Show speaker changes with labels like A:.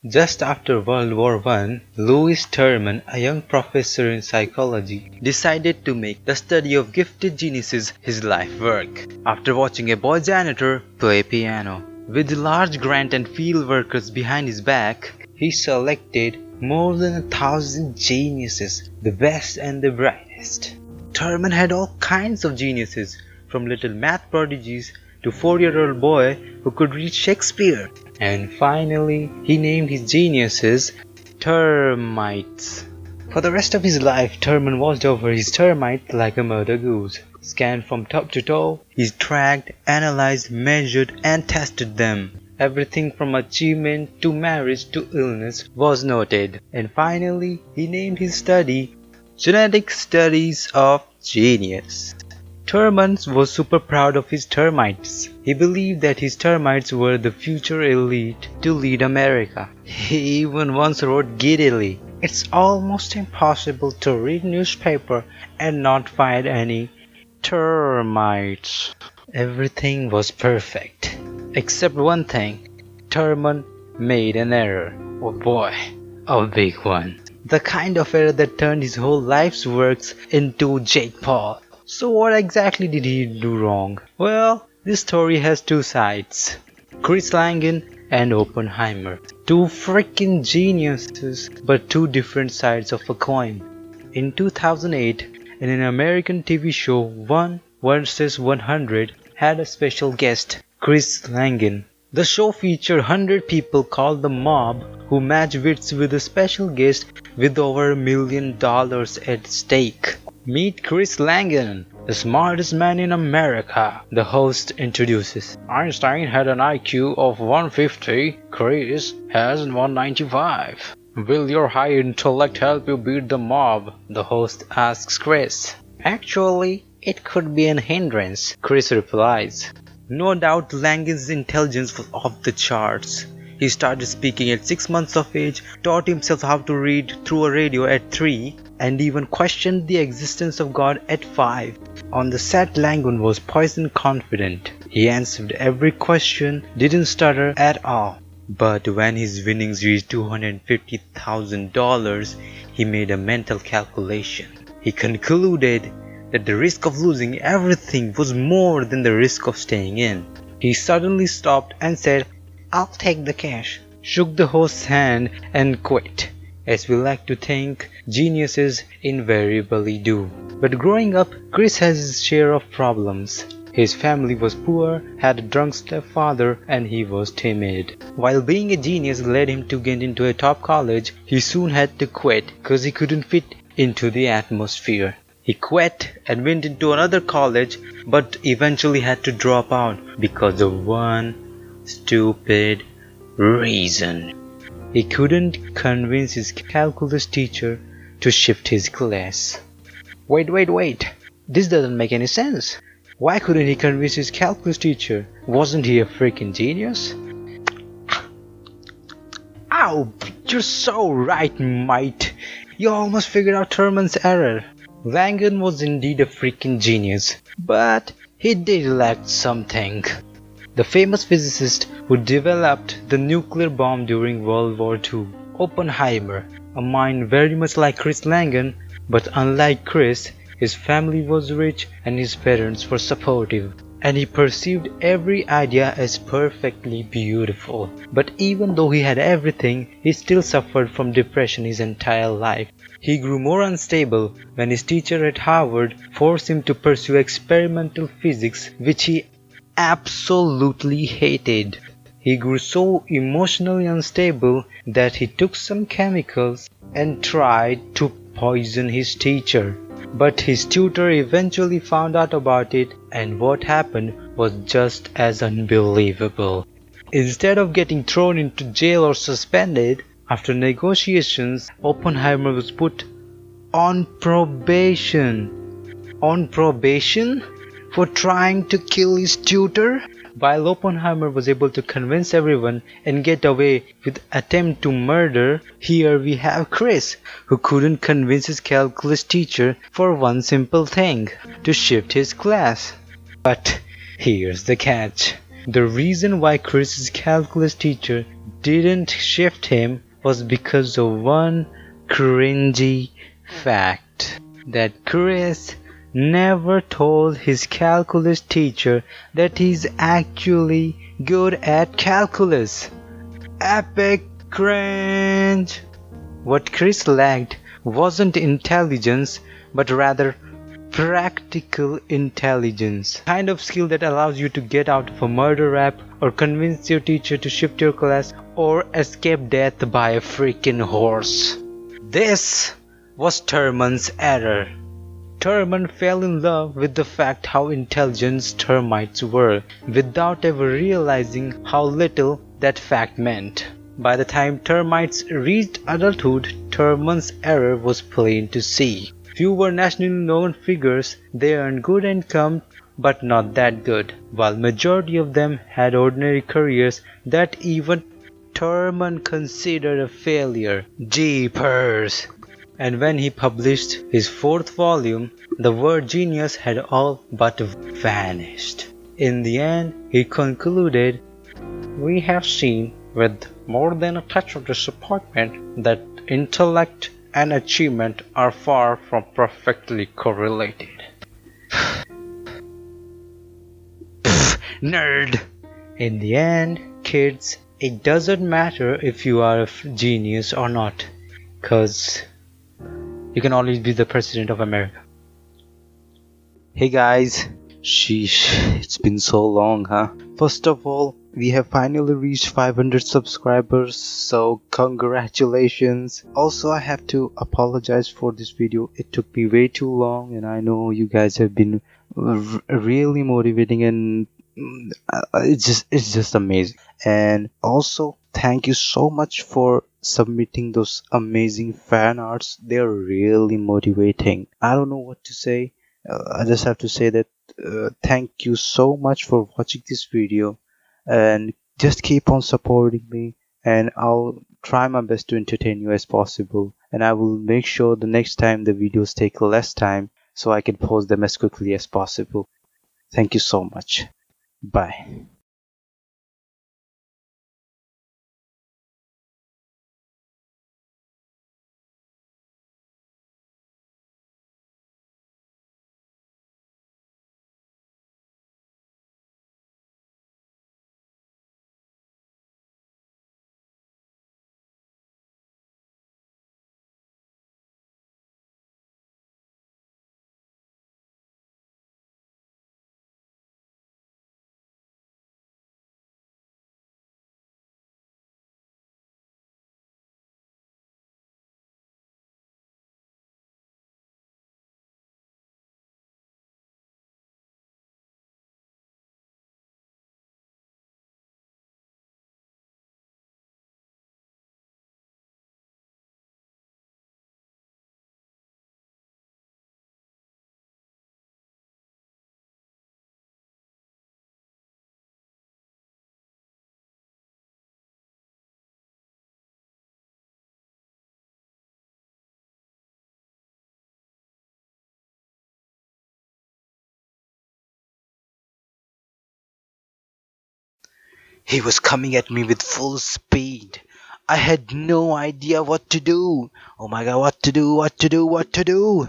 A: Just after World War I, Louis Terman, a young professor in psychology, decided to make the study of gifted geniuses his life work. After watching a boy janitor play piano, with large grant and field workers behind his back, he selected more than 1,000 geniuses, the best and the brightest. Terman had all kinds of geniuses, from little math prodigies to 4-year-old boy who could read Shakespeare. And finally, he named his geniuses termites. For the rest of his life, Terman watched over his termites like a mother goose. Scanned from top to toe, he tracked, analyzed, measured, and tested them. Everything from achievement to marriage to illness was noted. And finally, he named his study Genetic Studies of Genius. Terman was super proud of his termites. He believed that his termites were the future elite to lead America. He even once wrote giddily, "It's almost impossible to read newspaper and not find any termites." Everything was perfect. Except one thing. Terman made an error. Oh boy, a big one. The kind of error that turned his whole life's works into Jake Paul. So what exactly did he do wrong? Well, this story has two sides. Chris Langan and Oppenheimer. Two freaking geniuses, but two different sides of a coin. In 2008, in an American TV show 1 vs 100 had a special guest, Chris Langan. The show featured 100 people called the Mob who match wits with a special guest with over $1 million at stake. Meet Chris Langan, the smartest man in America, the host introduces. Einstein had an IQ of 150, Chris has 195. Will your high intellect help you beat the mob? The host asks Chris. Actually, it could be an hindrance, Chris replies. No doubt Langan's intelligence was off the charts. He started speaking at 6 months of age, taught himself how to read through a radio at 3, and even questioned the existence of God at 5. On the set, Langan was poised and confident. He answered every question, didn't stutter at all. But when his winnings reached $250,000, he made a mental calculation. He concluded that the risk of losing everything was more than the risk of staying in. He suddenly stopped and said, "I'll take the cash," shook the host's hand and quit. As we like to think, geniuses invariably do. But growing up, Chris has his share of problems. His family was poor, had a drunk stepfather, and he was timid. While being a genius led him to get into a top college, he soon had to quit because he couldn't fit into the atmosphere. He quit and went into another college, but eventually had to drop out because of one stupid reason. He couldn't convince his calculus teacher to shift his class. Wait. This doesn't make any sense. Why couldn't he convince his calculus teacher? Wasn't he a freaking genius? Ow! You're so right, mate. You almost figured out Terman's error. Langan was indeed a freaking genius, but he did lack something. The famous physicist who developed the nuclear bomb during World War II, Oppenheimer, a mind very much like Chris Langan, but unlike Chris, his family was rich and his parents were supportive, and he perceived every idea as perfectly beautiful. But even though he had everything, he still suffered from depression his entire life. He grew more unstable when his teacher at Harvard forced him to pursue experimental physics, which he absolutely hated. He grew so emotionally unstable that he took some chemicals and tried to poison his teacher. But his tutor eventually found out about it, and what happened was just as unbelievable. Instead of getting thrown into jail or suspended, after negotiations, Oppenheimer was put on probation. On probation? For trying to kill his tutor? While Oppenheimer was able to convince everyone and get away with attempt to murder, here we have Chris, who couldn't convince his calculus teacher for one simple thing, to shift his class. But here's the catch. The reason why Chris's calculus teacher didn't shift him was because of one cringy fact that Chris never told his calculus teacher that he's actually good at calculus. Epic cringe! What Chris lacked wasn't intelligence, but rather practical intelligence. Kind of skill that allows you to get out of a murder rap, or convince your teacher to shift your class, or escape death by a freaking horse. This was Terman's error. Terman fell in love with the fact how intelligent termites were, without ever realizing how little that fact meant. By the time termites reached adulthood, Terman's error was plain to see. Few were nationally known figures, they earned good income but not that good, while majority of them had ordinary careers that even Terman considered a failure. Jeepers! And when he published his 4th volume, the word genius had all but vanished. In the end, he concluded, "We have seen with more than a touch of disappointment that intellect and achievement are far from perfectly correlated." Nerd! In the end, kids, it doesn't matter if you are a genius or not, cause you can always be the president of America. Hey guys, sheesh, it's been so long, huh? First of all, we have finally reached 500 subscribers, so congratulations. Also, I have to apologize for this video. It took me way too long, and I know you guys have been really motivating, and it's just amazing. And also, thank you so much for submitting those amazing fan arts. They're really motivating. I don't know what to say. I just have to say that thank you so much for watching this video, and just keep on supporting me, and I'll try my best to entertain you as possible, and I will make sure the next time the videos take less time so I can post them as quickly as possible. Thank you so much. Bye. He was coming at me with full speed. I had no idea what to do. Oh my god, what to do, what to do, what to do?